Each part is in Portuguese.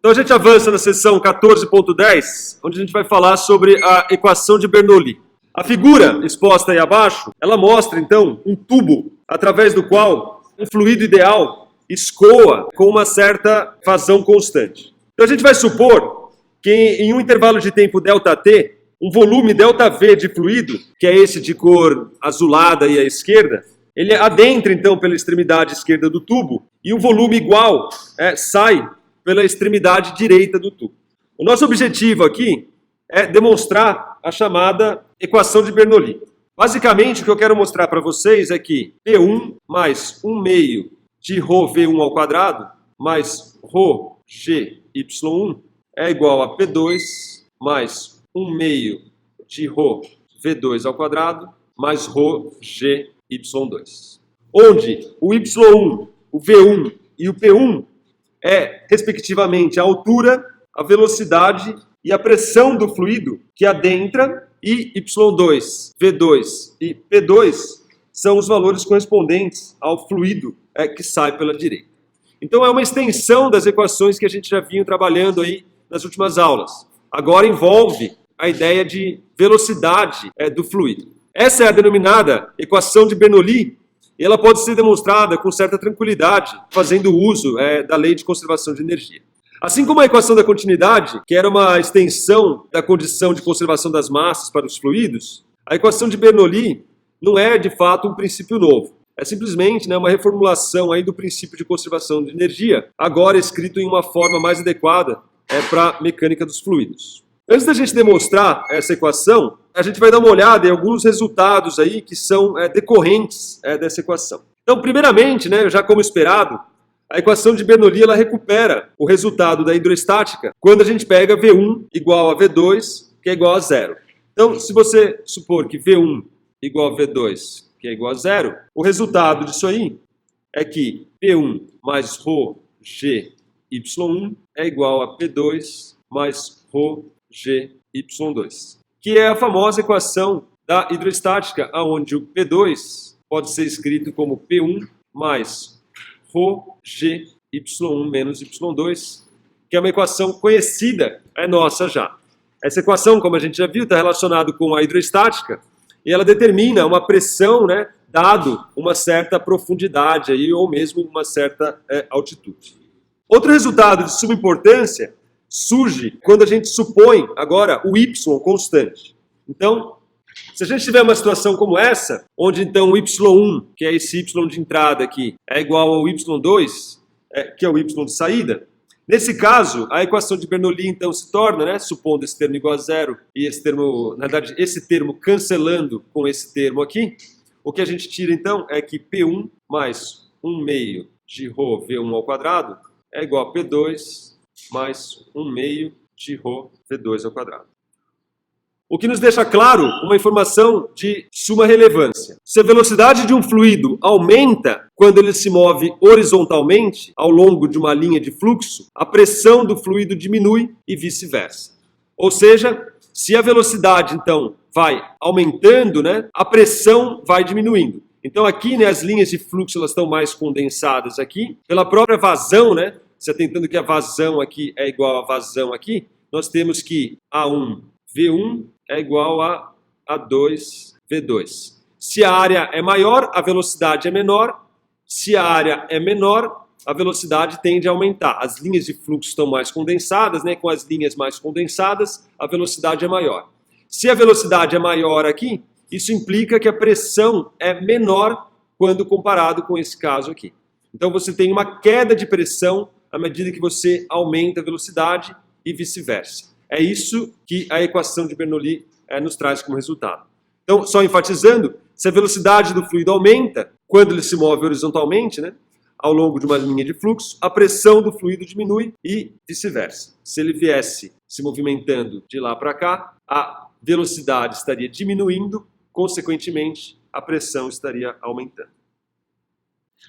Então a gente avança na seção 14.10, onde a gente vai falar sobre a equação de Bernoulli. A figura exposta aí abaixo, ela mostra então um tubo através do qual um fluido ideal escoa com uma certa vazão constante. Então a gente vai supor que em um intervalo de tempo ΔT, um volume ΔV de fluido, que é esse de cor azulada aí à esquerda, ele adentra então pela extremidade esquerda do tubo e um volume igual sai pela extremidade direita do tubo. O nosso objetivo aqui é demonstrar a chamada equação de Bernoulli. Basicamente, o que eu quero mostrar para vocês é que P1 mais 1 meio de ρV1 ao quadrado mais ρGY1 é igual a P2 mais 1 meio de ρV2 ao quadrado mais ρGY2. Onde o Y1, o V1 e o P1 é, respectivamente, a altura, a velocidade e a pressão do fluido que adentra, e Y2, V2 e P2 são os valores correspondentes ao fluido que sai pela direita. Então é uma extensão das equações que a gente já vinha trabalhando aí nas últimas aulas. Agora envolve a ideia de velocidade do fluido. Essa é a denominada equação de Bernoulli, e ela pode ser demonstrada com certa tranquilidade, fazendo uso da lei de conservação de energia. Assim como a equação da continuidade, que era uma extensão da condição de conservação das massas para os fluidos, a equação de Bernoulli não é, de fato, um princípio novo. É simplesmente uma reformulação aí do princípio de conservação de energia, agora escrito em uma forma mais adequada para a mecânica dos fluidos. Antes da gente demonstrar essa equação, a gente vai dar uma olhada em alguns resultados aí que são decorrentes dessa equação. Então, primeiramente, já como esperado, a equação de Bernoulli ela recupera o resultado da hidroestática quando a gente pega V1 igual a V2, que é igual a zero. Então, se você supor que V1 igual a V2, que é igual a zero, o resultado disso aí é que P1 mais ρGY1 é igual a P2 mais ρGY2, que é a famosa equação da hidroestática, onde o P2 pode ser escrito como P1 mais ρGY1 menos Y2, que é uma equação conhecida, nossa já. Essa equação, como a gente já viu, está relacionada com a hidroestática, e ela determina uma pressão, dado uma certa profundidade, aí, ou mesmo uma certa altitude. Outro resultado de suma importância surge quando a gente supõe agora o Y constante. Então, se a gente tiver uma situação como essa, onde então o Y1, que é esse Y de entrada aqui, é igual ao Y2, que é o Y de saída, nesse caso, a equação de Bernoulli então se torna, supondo esse termo igual a zero, e esse termo, na verdade, esse termo cancelando com esse termo aqui, o que a gente tira então é que P1 mais 1 meio de ρV1 ao quadrado é igual a P2 mais 1 meio de ρV2 ao quadrado. O que nos deixa claro uma informação de suma relevância. Se a velocidade de um fluido aumenta quando ele se move horizontalmente ao longo de uma linha de fluxo, a pressão do fluido diminui e vice-versa. Ou seja, se a velocidade então vai aumentando, a pressão vai diminuindo. Então aqui as linhas de fluxo elas estão mais condensadas aqui, pela própria vazão, se atentando que a vazão aqui é igual a vazão aqui, nós temos que A1 V1 é igual a A2 V2. Se a área é maior, a velocidade é menor. Se a área é menor, a velocidade tende a aumentar. As linhas de fluxo estão mais condensadas, com as linhas mais condensadas, a velocidade é maior. Se a velocidade é maior aqui, isso implica que a pressão é menor quando comparado com esse caso aqui. Então você tem uma queda de pressão à medida que você aumenta a velocidade e vice-versa. É isso que a equação de Bernoulli nos traz como resultado. Então, só enfatizando, se a velocidade do fluido aumenta quando ele se move horizontalmente, ao longo de uma linha de fluxo, a pressão do fluido diminui e vice-versa. Se ele viesse se movimentando de lá para cá, a velocidade estaria diminuindo, consequentemente, a pressão estaria aumentando.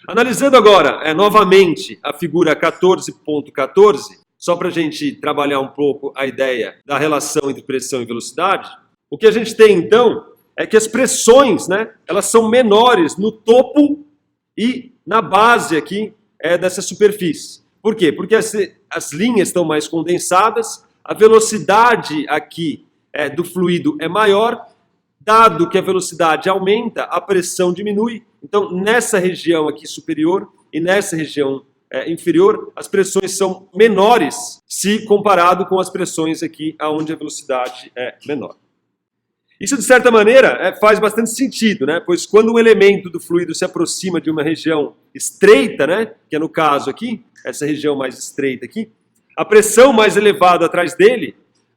Analisando agora, novamente, a figura 14.14, só para a gente trabalhar um pouco a ideia da relação entre pressão e velocidade, o que a gente tem então é que as pressões, elas são menores no topo e na base aqui dessa superfície. Por quê? Porque as linhas estão mais condensadas, a velocidade aqui do fluido é maior, dado que a velocidade aumenta, a pressão diminui. Então, nessa região aqui superior e nessa região inferior, as pressões são menores se comparado com as pressões aqui onde a velocidade é menor. Isso, de certa maneira, faz bastante sentido, né? Pois quando um elemento do fluido se aproxima de uma região estreita, né? Que é no caso aqui, essa região mais estreita aqui, a pressão mais elevada atrás dele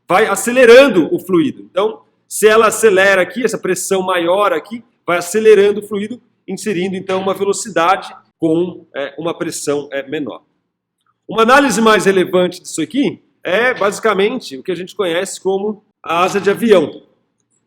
vai acelerando o fluido. Então, se ela acelera aqui, essa pressão maior aqui, vai acelerando o fluido, inserindo então uma velocidade com uma pressão menor. Uma análise mais relevante disso aqui é basicamente o que a gente conhece como a asa de avião.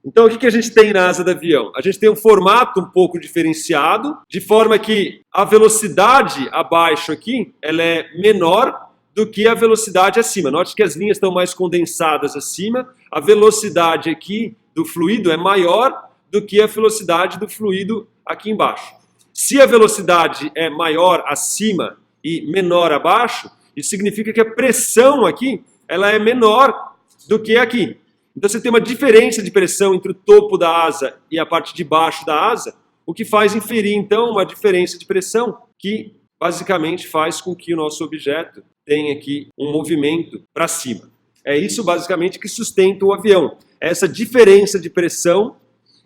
Então, o que a gente tem na asa do avião? A gente tem um formato um pouco diferenciado, de forma que a velocidade abaixo aqui, ela é menor do que a velocidade acima. Note que as linhas estão mais condensadas acima, a velocidade aqui do fluido é maior do que a velocidade do fluido aqui embaixo. Se a velocidade é maior acima e menor abaixo, isso significa que a pressão aqui, ela é menor do que aqui. Então você tem uma diferença de pressão entre o topo da asa e a parte de baixo da asa, o que faz inferir então uma diferença de pressão que basicamente faz com que o nosso objeto tenha aqui um movimento para cima. É isso basicamente que sustenta o avião. Essa diferença de pressão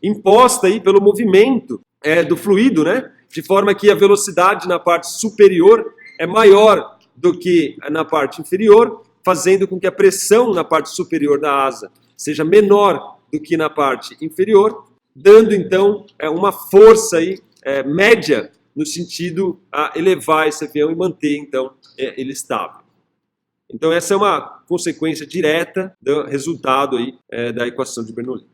imposta aí pelo movimento do fluido, né? De forma que a velocidade na parte superior é maior do que na parte inferior, fazendo com que a pressão na parte superior da asa seja menor do que na parte inferior, dando então uma força aí, média no sentido a elevar esse avião e manter então ele estável. Então essa é uma consequência direta do resultado aí, da equação de Bernoulli.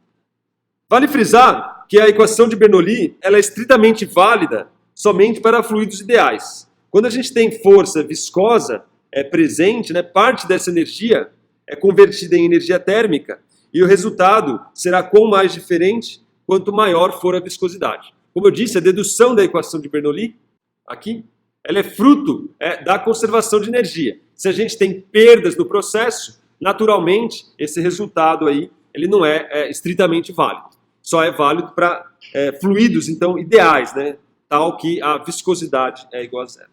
Vale frisar que a equação de Bernoulli ela é estritamente válida somente para fluidos ideais. Quando a gente tem força viscosa presente, né, parte dessa energia é convertida em energia térmica e o resultado será quão mais diferente quanto maior for a viscosidade. Como eu disse, a dedução da equação de Bernoulli, aqui, ela é fruto da conservação de energia. Se a gente tem perdas no processo, naturalmente, esse resultado aí, ele não é estritamente válido. Só é válido para fluidos, então, ideais, né? Tal que a viscosidade é igual a zero.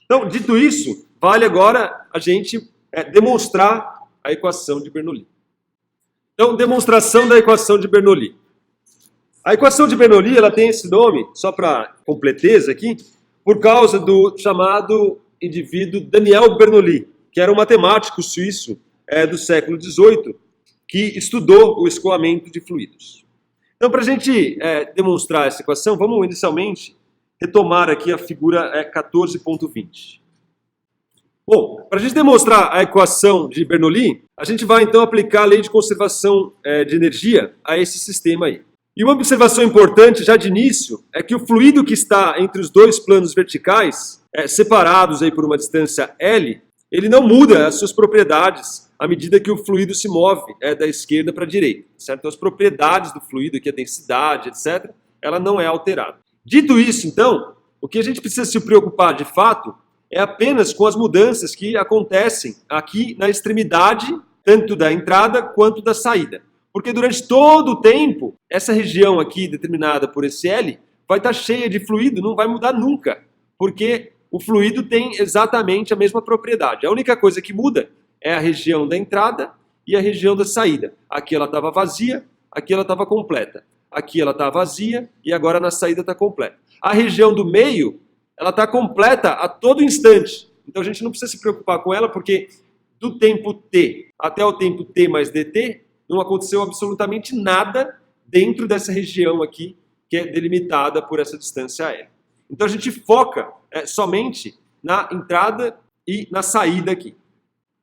Então, dito isso, vale agora a gente demonstrar a equação de Bernoulli. Então, demonstração da equação de Bernoulli. A equação de Bernoulli ela tem esse nome, só para completeza aqui, por causa do chamado indivíduo Daniel Bernoulli, que era um matemático suíço do século XVIII, que estudou o escoamento de fluidos. Então, para a gente demonstrar essa equação, vamos inicialmente retomar aqui a figura 14.20. Bom, para a gente demonstrar a equação de Bernoulli, a gente vai então aplicar a lei de conservação de energia a esse sistema aí. E uma observação importante já de início é que o fluido que está entre os dois planos verticais, separados aí por uma distância L, ele não muda as suas propriedades à medida que o fluido se move da esquerda para a direita, certo? Então, as propriedades do fluido, que é a densidade, etc., ela não é alterada. Dito isso, então, o que a gente precisa se preocupar de fato é apenas com as mudanças que acontecem aqui na extremidade, tanto da entrada quanto da saída. Porque durante todo o tempo, essa região aqui, determinada por esse L, vai estar cheia de fluido, não vai mudar nunca. Porque o fluido tem exatamente a mesma propriedade. A única coisa que muda é a região da entrada e a região da saída. Aqui ela estava vazia, aqui ela estava completa. Aqui ela está vazia e agora na saída está completa. A região do meio, ela está completa a todo instante. Então a gente não precisa se preocupar com ela, porque do tempo t até o tempo t mais dt, não aconteceu absolutamente nada dentro dessa região aqui, que é delimitada por essa distância L. Então a gente foca somente na entrada e na saída aqui.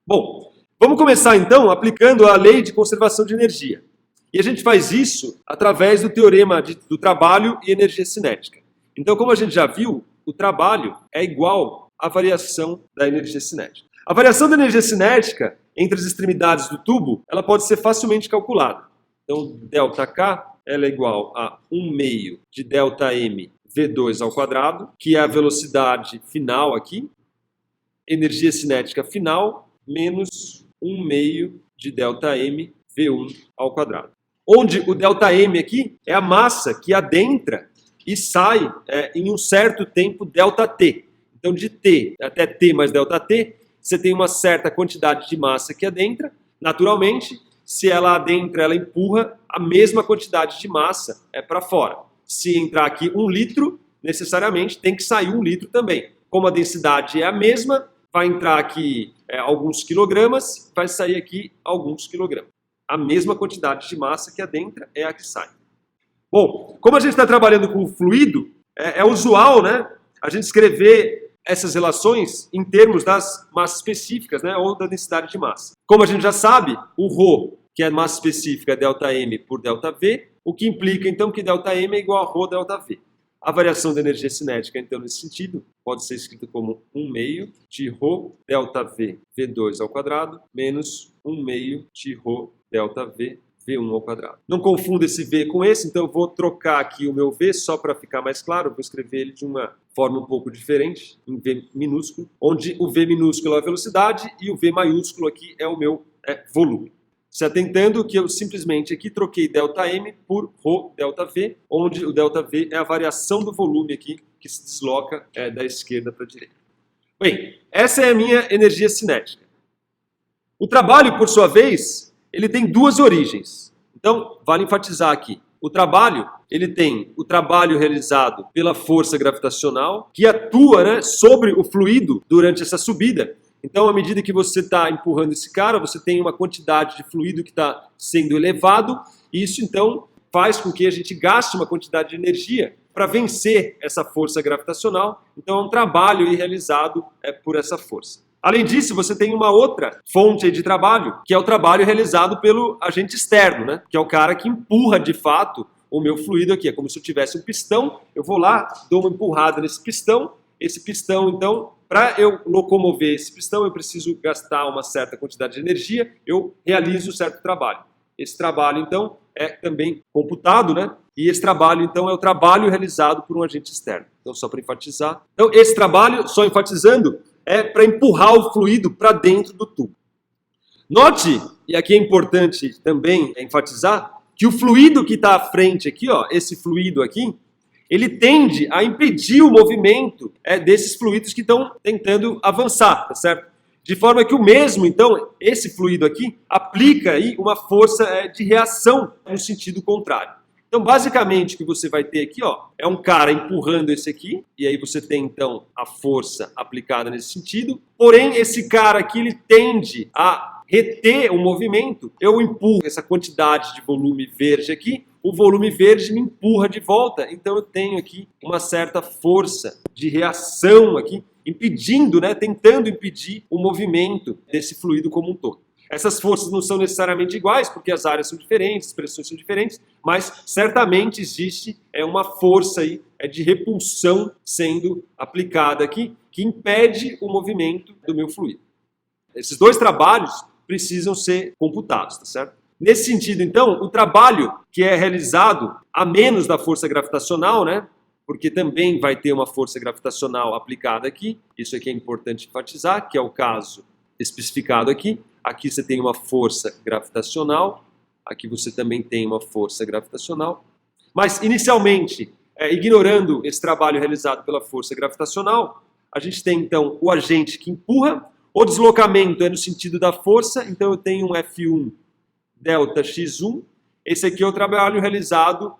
Bom, vamos começar então aplicando a lei de conservação de energia. E a gente faz isso através do teorema do trabalho e energia cinética. Então, como a gente já viu, o trabalho é igual à variação da energia cinética. A variação da energia cinética entre as extremidades do tubo, ela pode ser facilmente calculada. Então, ΔK ela é igual a 1/2 de ΔM V2 ao quadrado, que é a velocidade final aqui, energia cinética final menos 1/2 de ΔM V1 ao quadrado. Onde o ΔM aqui é a massa que adentra e sai em um certo tempo ΔT. Então, de T até T mais ΔT, você tem uma certa quantidade de massa que adentra. Naturalmente, se ela adentra, ela empurra a mesma quantidade de massa para fora. Se entrar aqui 1 litro, necessariamente tem que sair 1 litro também. Como a densidade é a mesma, vai entrar aqui alguns quilogramas, vai sair aqui alguns quilogramas. A mesma quantidade de massa que adentra é a que sai. Bom, como a gente está trabalhando com fluido, é usual, né, a gente escrever essas relações em termos das massas específicas, né, ou da densidade de massa. Como a gente já sabe, o ρ, que é a massa específica, é ΔM por ΔV, o que implica então que ΔM é igual a ρ ΔV. A variação da energia cinética, então, nesse sentido, pode ser escrita como 1/2 de ρ ΔV V2 ao quadrado menos 1/2 de ρ ΔV V1 ao quadrado. Não confunda esse V com esse, então eu vou trocar aqui o meu V só para ficar mais claro. Vou escrever ele de uma forma um pouco diferente, em V minúsculo, onde o V minúsculo é a velocidade e o V maiúsculo aqui é o meu volume. Se atentando que eu simplesmente aqui troquei ΔM por ρ ΔV, onde o ΔV é a variação do volume aqui que se desloca da esquerda para a direita. Bem, essa é a minha energia cinética. O trabalho, por sua vez, ele tem duas origens. Então, vale enfatizar aqui. O trabalho, ele tem o trabalho realizado pela força gravitacional, que atua, né, sobre o fluido durante essa subida. Então, à medida que você está empurrando esse cara, você tem uma quantidade de fluido que está sendo elevado, e isso, então, faz com que a gente gaste uma quantidade de energia para vencer essa força gravitacional. Então, é um trabalho aí realizado por essa força. Além disso, você tem uma outra fonte de trabalho, que é o trabalho realizado pelo agente externo, né? Que é o cara que empurra, de fato, o meu fluido aqui. É como se eu tivesse um pistão, eu vou lá, dou uma empurrada nesse pistão. Esse pistão, então, para eu locomover esse pistão, eu preciso gastar uma certa quantidade de energia, eu realizo um certo trabalho. Esse trabalho, então, é também computado, né? E esse trabalho, então, é o trabalho realizado por um agente externo. Então, só para enfatizar. Então, esse trabalho, só enfatizando, é para empurrar o fluido para dentro do tubo. Note, e aqui é importante também enfatizar, que o fluido que está à frente aqui, ó, esse fluido aqui, ele tende a impedir o movimento desses fluidos que estão tentando avançar, tá certo? De forma que o mesmo, então, esse fluido aqui, aplica aí uma força de reação no sentido contrário. Então, basicamente, o que você vai ter aqui, ó, é um cara empurrando esse aqui, e aí você tem, então, a força aplicada nesse sentido. Porém, esse cara aqui, ele tende a reter o movimento. Eu empurro essa quantidade de volume verde aqui, o volume verde me empurra de volta. Então, eu tenho aqui uma certa força de reação aqui, impedindo, né, tentando impedir o movimento desse fluido como um todo. Essas forças não são necessariamente iguais, porque as áreas são diferentes, as pressões são diferentes, mas certamente existe uma força aí, de repulsão sendo aplicada aqui, que impede o movimento do meu fluido. Esses dois trabalhos precisam ser computados, tá certo? Nesse sentido, então, o trabalho que é realizado a menos da força gravitacional, né? Porque também vai ter uma força gravitacional aplicada aqui, isso aqui é importante enfatizar, que é o caso especificado aqui. Aqui você tem uma força gravitacional, aqui você também tem uma força gravitacional. Mas, inicialmente, ignorando esse trabalho realizado pela força gravitacional, a gente tem, então, o agente que empurra. O deslocamento é no sentido da força, então eu tenho um F1 delta x1. Esse aqui é o trabalho realizado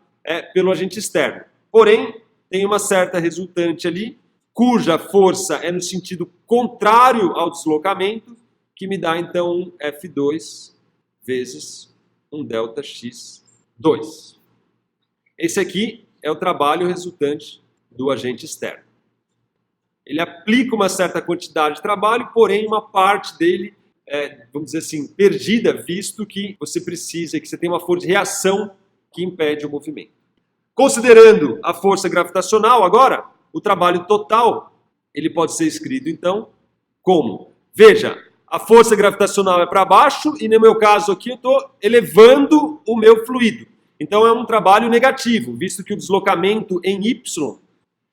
pelo agente externo. Porém, tem uma certa resultante ali, cuja força é no sentido contrário ao deslocamento, que me dá, então, um F2 vezes um delta x2. Esse aqui é o trabalho resultante do agente externo. Ele aplica uma certa quantidade de trabalho, porém uma parte dele vamos dizer assim, perdida, visto que você precisa, que você tem uma força de reação que impede o movimento. Considerando a força gravitacional agora, o trabalho total, ele pode ser escrito, então, como? Veja, a força gravitacional é para baixo e no meu caso aqui eu estou elevando o meu fluido. Então é um trabalho negativo, visto que o deslocamento em Y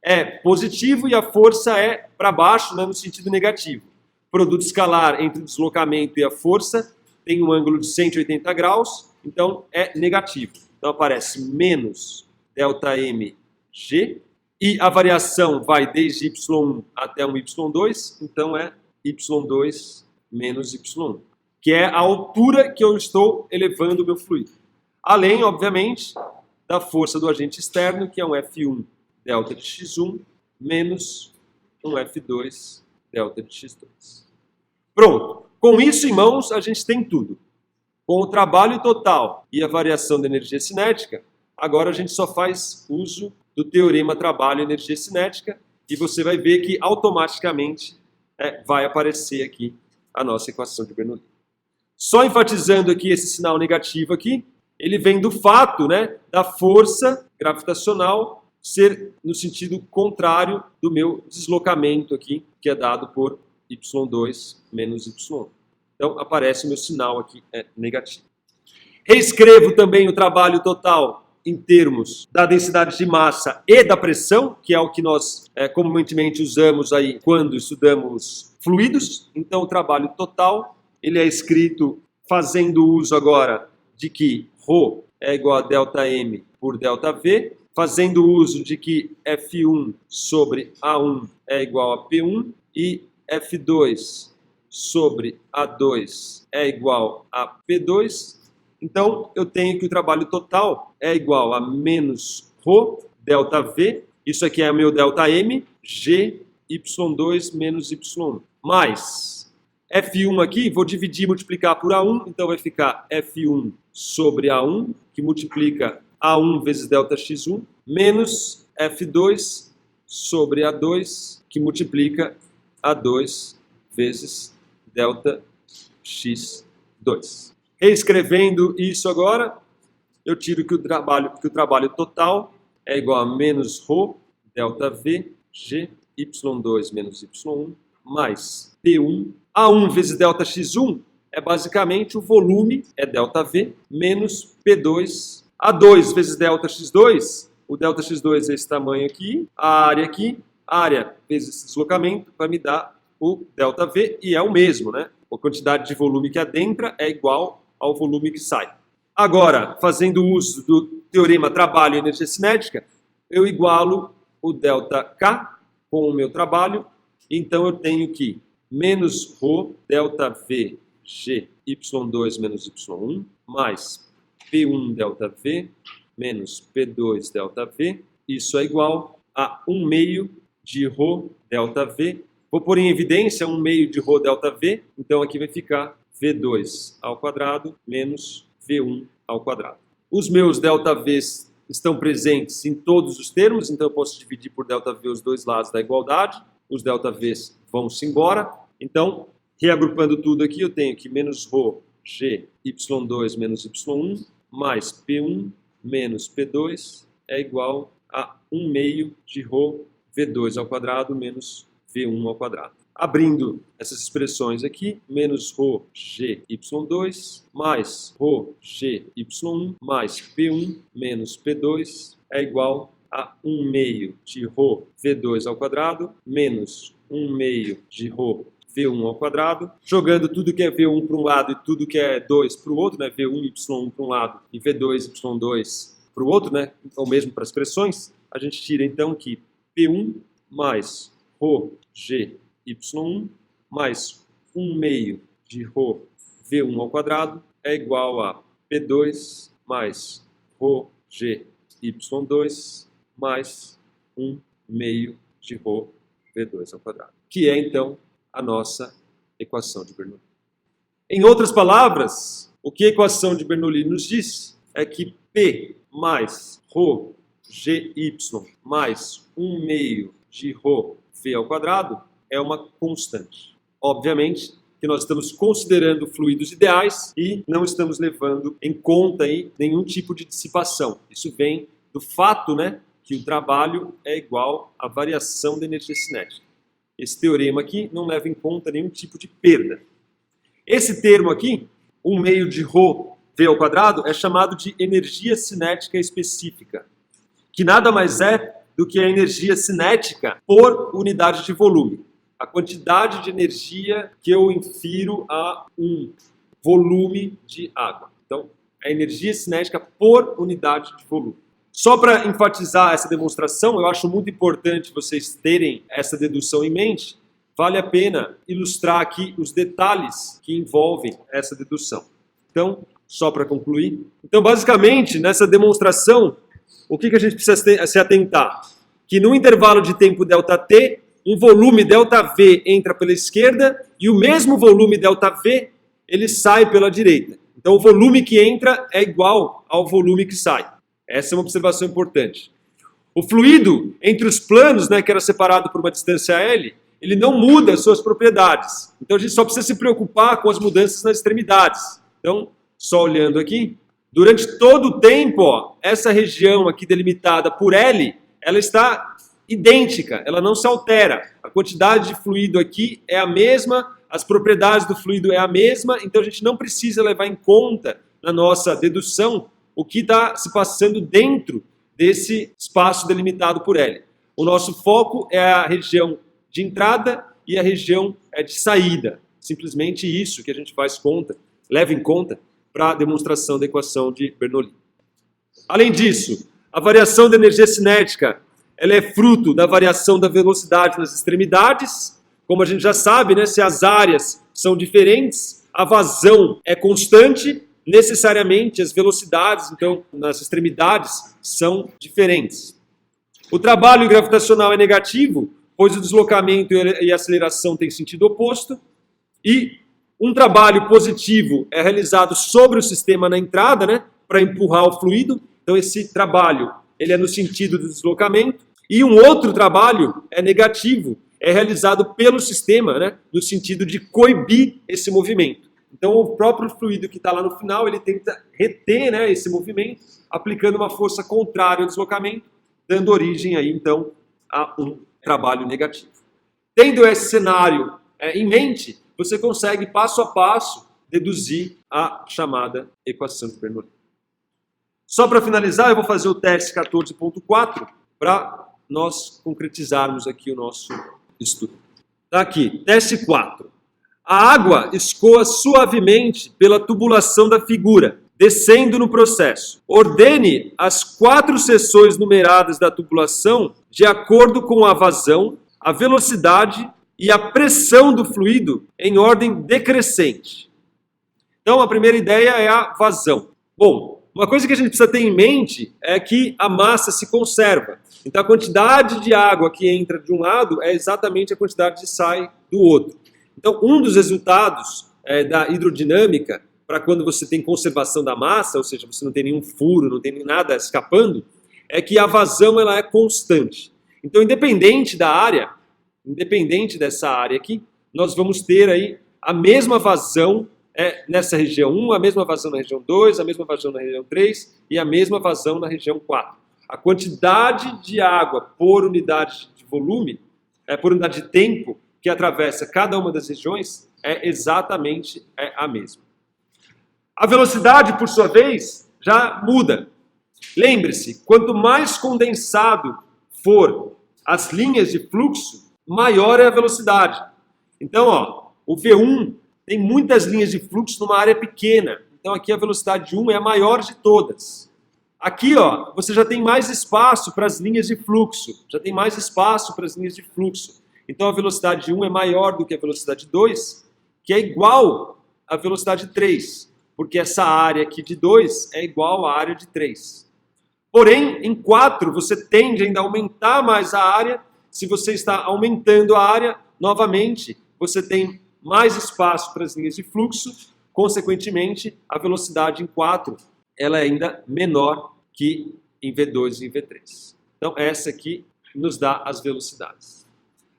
é positivo e a força é para baixo, né, no sentido negativo. produto escalar entre o deslocamento e a força tem um ângulo de 180 graus, então é negativo. Então aparece menos ΔmG, e a variação vai desde y1 até um y2, então é y2 menos y1, que é a altura que eu estou elevando o meu fluido. Além, obviamente, da força do agente externo, que é um F1 delta de x1 menos um F2 delta de x2. Pronto. Com isso em mãos, a gente tem tudo. Com o trabalho total e a variação da energia cinética, agora a gente só faz uso do teorema trabalho-energia cinética e você vai ver que automaticamente vai aparecer aqui a nossa equação de Bernoulli. Só enfatizando aqui esse sinal negativo aqui, ele vem do fato, da força gravitacional ser no sentido contrário do meu deslocamento aqui, que é dado por y2 menos y1. Então, aparece o meu sinal aqui negativo. Reescrevo também o trabalho total em termos da densidade de massa e da pressão, que é o que nós comumente usamos aí quando estudamos fluidos. Então, o trabalho total, ele é escrito fazendo uso agora de que ρ é igual a ΔM por ΔV, fazendo uso de que F1 sobre A1 é igual a P1 e F2 sobre A2 é igual a P2. Então, eu tenho que o trabalho total é igual a menos ρ, ΔV, isso aqui é meu ΔM, G, Y2 menos Y1, mais F1 aqui, vou dividir e multiplicar por A1, então vai ficar F1 sobre A1, que multiplica A1 vezes ΔX1, menos F2 sobre A2, que multiplica A2 vezes ΔX2. Reescrevendo isso agora, eu tiro que o trabalho total é igual a menos ρ, ΔV, G, Y2 menos Y1, mais P1. A1 vezes ΔX1 é basicamente o volume, é ΔV, menos P2. A2 vezes ΔX2, o ΔX2 é esse tamanho aqui, a área vezes esse deslocamento vai me dar o ΔV, e é o mesmo, A quantidade de volume que adentra é igual ao volume que sai. Agora, fazendo uso do teorema trabalho e energia cinética, eu igualo o ΔK com o meu trabalho, então eu tenho que menos ρ ΔV G Y2 menos Y1 mais P1 ΔV menos P2 ΔV, isso é igual a 1 meio de ρ ΔV. Vou pôr em evidência 1 meio de ρ ΔV, então aqui vai ficar V2 ao quadrado menos V1 ao quadrado. Os meus ΔVs estão presentes em todos os termos, então eu posso dividir por ΔV os dois lados da igualdade. Os ΔVs vão-se embora. Então, reagrupando tudo aqui, eu tenho que menos ρ G Y2 menos Y1 mais P1 menos P2 é igual a 1 meio de ρ V2 ao quadrado menos V1 ao quadrado. Abrindo essas expressões aqui, menos ρ G Y2 mais ρ G Y1 mais P1 menos P2 é igual a 1 meio de ρ V2 ao quadrado menos 1 meio de ρ V1 ao quadrado. Jogando tudo que é V1 para um lado e tudo que é 2 para o outro, V1 Y1 para um lado e V2 Y2 para o outro, o mesmo para as expressões, a gente tira então que P1 mais ρ G Y1 mais 1 meio de ρ V1 ao quadrado é igual a P2 mais ρ G Y2 mais 1 meio de ρ V2 ao quadrado, que é então a nossa equação de Bernoulli. Em outras palavras, o que a equação de Bernoulli nos diz é que P mais ρ GY mais 1 meio de ρ V ao quadrado é uma constante. Obviamente que nós estamos considerando fluidos ideais e não estamos levando em conta aí nenhum tipo de dissipação. Isso vem do fato, que o trabalho é igual à variação da energia cinética. Esse teorema aqui não leva em conta nenhum tipo de perda. Esse termo aqui, 1 meio de ρ V ao quadrado, é chamado de energia cinética específica, que nada mais é do que a energia cinética por unidade de volume. a quantidade de energia que eu infiro a um volume de água. Então, a energia cinética por unidade de volume. Só para enfatizar essa demonstração, eu acho muito importante vocês terem essa dedução em mente. Vale a pena ilustrar aqui os detalhes que envolvem essa dedução. Então, só para concluir. Então, basicamente, nessa demonstração, o que a gente precisa se atentar? Que no intervalo de tempo ΔT, um volume ΔV entra pela esquerda e o mesmo volume ΔV, ele sai pela direita. Então, o volume que entra é igual ao volume que sai. Essa é uma observação importante. O fluido entre os planos, né, que era separado por uma distância L, ele não muda as suas propriedades. Então, a gente só precisa se preocupar com as mudanças nas extremidades. Então, só olhando aqui, durante todo o tempo, ó, essa região aqui delimitada por L, ela está idêntica, ela não se altera. A quantidade de fluido aqui é a mesma, as propriedades do fluido é a mesma, então a gente não precisa levar em conta na nossa dedução o que está se passando dentro desse espaço delimitado por L. O nosso foco é a região de entrada e a região de saída. Simplesmente isso que a gente leva em conta para a demonstração da equação de Bernoulli. Além disso, a variação da energia cinética ela é fruto da variação da velocidade nas extremidades. Como a gente já sabe, né, se as áreas são diferentes, a vazão é constante, necessariamente as velocidades, então, nas extremidades, são diferentes. O trabalho gravitacional é negativo, pois o deslocamento e a aceleração têm sentido oposto, e um trabalho positivo é realizado sobre o sistema na entrada, né, para empurrar o fluido. Então, esse trabalho ele é no sentido do deslocamento. E um outro trabalho é negativo, é realizado pelo sistema, né, no sentido de coibir esse movimento. Então, o próprio fluido que está lá no final, ele tenta reter, né, esse movimento, aplicando uma força contrária ao deslocamento, dando origem aí, então, a um trabalho negativo. Tendo esse cenário em mente, você consegue, passo a passo, deduzir a chamada equação de Bernoulli. Só para finalizar, eu vou fazer o teste 14.4 para nós concretizarmos aqui o nosso estudo. Tá aqui, teste 4. A água escoa suavemente pela tubulação da figura, descendo no processo. Ordene as 4 seções numeradas da tubulação de acordo com a vazão, a velocidade e a pressão do fluido em ordem decrescente. Então, a primeira ideia é a vazão. Bom, uma coisa que a gente precisa ter em mente é que a massa se conserva. Então, a quantidade de água que entra de um lado é exatamente a quantidade que sai do outro. Então, um dos resultados da hidrodinâmica, para quando você tem conservação da massa, ou seja, você não tem nenhum furo, não tem nada escapando, é que a vazão ela é constante. Então, independente da área, independente dessa área aqui, nós vamos ter aí a mesma vazão nessa região 1, a mesma vazão na região 2, a mesma vazão na região 3 e a mesma vazão na região 4. A quantidade de água por unidade de volume, por unidade de tempo que atravessa cada uma das regiões é exatamente a mesma. A velocidade, por sua vez, já muda. Lembre-se, quanto mais condensado for as linhas de fluxo, maior é a velocidade. Então, ó, o V1 tem muitas linhas de fluxo numa área pequena. Então, aqui a velocidade 1 é a maior de todas. Aqui, ó, você já tem mais espaço para as linhas de fluxo. Já tem mais espaço para as linhas de fluxo. Então, a velocidade 1 é maior do que a velocidade 2, que é igual à velocidade 3. Porque essa área aqui de 2 é igual à área de 3. Porém, em 4, você tende ainda a aumentar mais a área. Se você está aumentando a área, novamente, você tem mais espaço para as linhas de fluxo. Consequentemente, a velocidade em 4 ela é ainda menor que em V2 e em V3. Então, essa aqui nos dá as velocidades.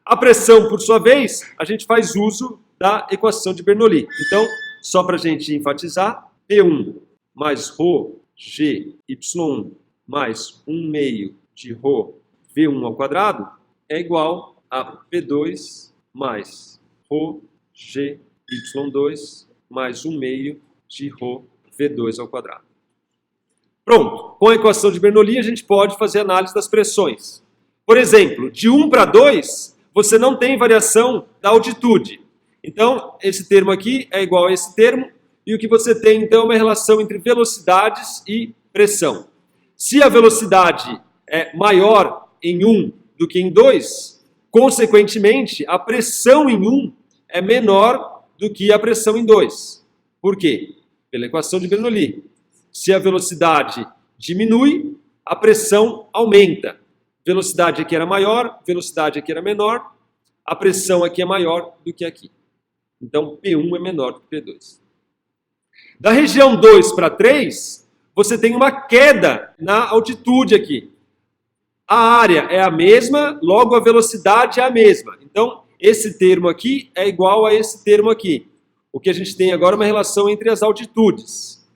A pressão, por sua vez, a gente faz uso da equação de Bernoulli. Então, só para a gente enfatizar, P1 mais ρ g y1 mais 1 meio de ρ V1 ao quadrado é igual a P2 mais ρ g y2 mais 1 meio de ρ V2 ao quadrado. Pronto, com a equação de Bernoulli a gente pode fazer análise das pressões. Por exemplo, de 1 para 2, você não tem variação da altitude. Então, esse termo aqui é igual a esse termo, e o que você tem, então, é uma relação entre velocidades e pressão. Se a velocidade é maior em 1 do que em 2, consequentemente, a pressão em 1 é menor do que a pressão em 2. Por quê? Pela equação de Bernoulli. Se a velocidade diminui, a pressão aumenta. Velocidade aqui era maior, velocidade aqui era menor, a pressão aqui é maior do que aqui. Então, P1 é menor do que P2. Da região 2 para 3, você tem uma queda na altitude aqui. A área é a mesma, logo a velocidade é a mesma. Então, esse termo aqui é igual a esse termo aqui. O que a gente tem agora é uma relação entre as altitudes.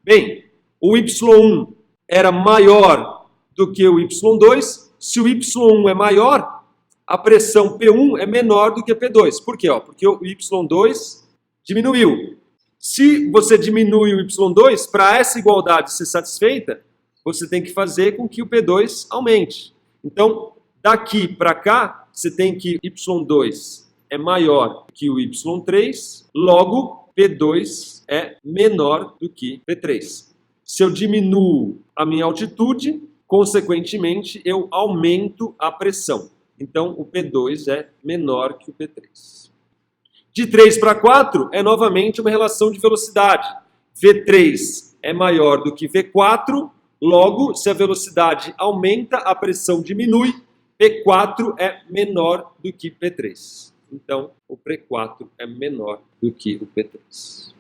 Bem, o Y1 era maior do que o Y2. Se o Y1 é maior, a pressão P1 é menor do que a P2. Por quê? Porque o Y2 diminuiu. Se você diminui o Y2, para essa igualdade ser satisfeita, você tem que fazer com que o P2 aumente. Então, daqui para cá, você tem que Y2 é maior que o Y3, logo P2 é menor do que P3. Se eu diminuo a minha altitude, consequentemente, eu aumento a pressão. Então, o P2 é menor que o P3. De 3 para 4 é novamente uma relação de velocidade. V3 é maior do que V4, logo, se a velocidade aumenta, a pressão diminui, P4 é menor do que P3. Então, o P4 é menor do que o P3.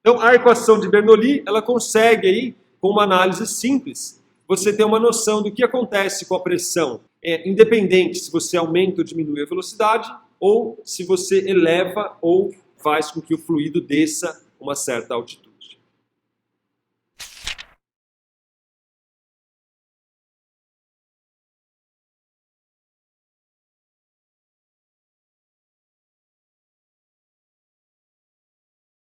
Então, a equação de Bernoulli, ela consegue aí, com uma análise simples, você ter uma noção do que acontece com a pressão, independente se você aumenta ou diminui a velocidade, ou se você eleva ou faz com que o fluido desça uma certa altitude.